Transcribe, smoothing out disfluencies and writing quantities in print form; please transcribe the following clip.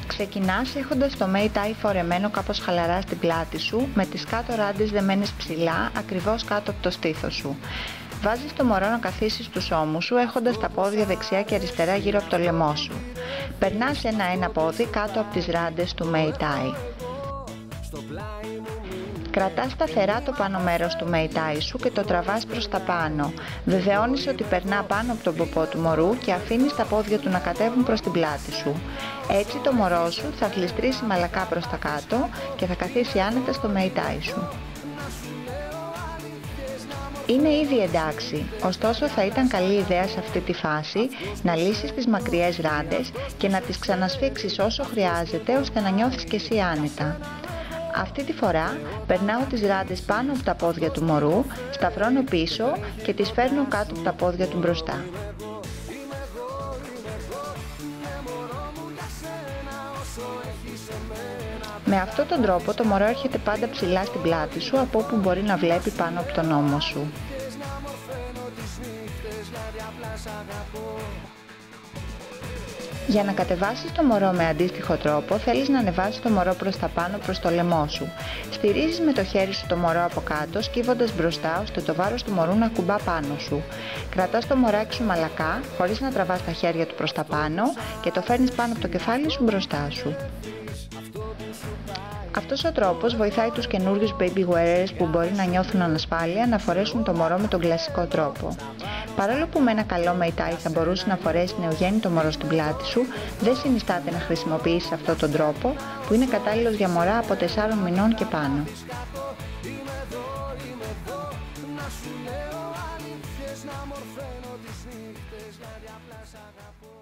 Ξεκινάς έχοντας το Muay Thai φορεμένο κάπως χαλαρά στην πλάτη σου, με τις κάτω ράντες δεμένες ψηλά, ακριβώς κάτω από το στήθος σου. Βάζεις το μωρό να καθίσει στους ώμους σου, έχοντας τα πόδια δεξιά και αριστερά γύρω από το λαιμό σου. Περνάς ένα πόδι κάτω από τις ράντες του Muay Thai. Κρατάς σταθερά το πάνω μέρος του Muay Thai σου και το τραβάς προς τα πάνω. Βεβαιώνεις ότι περνά πάνω από τον ποπό του μωρού και αφήνεις τα πόδια του να κατέβουν προς την πλάτη σου. Έτσι το μωρό σου θα γλιστρήσει μαλακά προς τα κάτω και θα καθίσει άνετα στο Muay Thai σου. Είναι ήδη εντάξει, ωστόσο θα ήταν καλή ιδέα σε αυτή τη φάση να λύσεις τις μακριές ράντες και να τις ξανασφίξεις όσο χρειάζεται ώστε να νιώθεις και εσύ άνετα. Αυτή τη φορά περνάω τις ράντες πάνω από τα πόδια του μωρού, σταυρώνω πίσω και τις φέρνω κάτω από τα πόδια του μπροστά. Με αυτόν τον τρόπο το μωρό έρχεται πάντα ψηλά στην πλάτη σου, από όπου μπορεί να βλέπει πάνω από τον ώμο σου. Για να κατεβάσεις το μωρό με αντίστοιχο τρόπο, θέλεις να ανεβάσεις το μωρό προς τα πάνω προς το λαιμό σου. Στηρίζεις με το χέρι σου το μωρό από κάτω, σκύβοντας μπροστά ώστε το βάρος του μωρού να κουμπά πάνω σου. Κρατάς το μωράκι σου μαλακά, χωρίς να τραβάς τα χέρια του προς τα πάνω και το φέρνεις πάνω από το κεφάλι σου μπροστά σου. Αυτός ο τρόπος βοηθάει τους καινούριους baby wearers που μπορεί να νιώθουν ανασφάλεια να φορέσουν το μωρό με τον κλασικό τρόπο. Παρόλο που με ένα καλό Muay Thai θα μπορούσε να φορέσει νεογέννητο μωρό στην πλάτη σου, δεν συνιστάται να χρησιμοποιήσεις αυτόν τον τρόπο που είναι κατάλληλος για μωρά από 4 μηνών και πάνω. Να σου λέω αλήθειες, να μορφαίνω τις νύχτες, γιατί απλά σ' αγαπώ.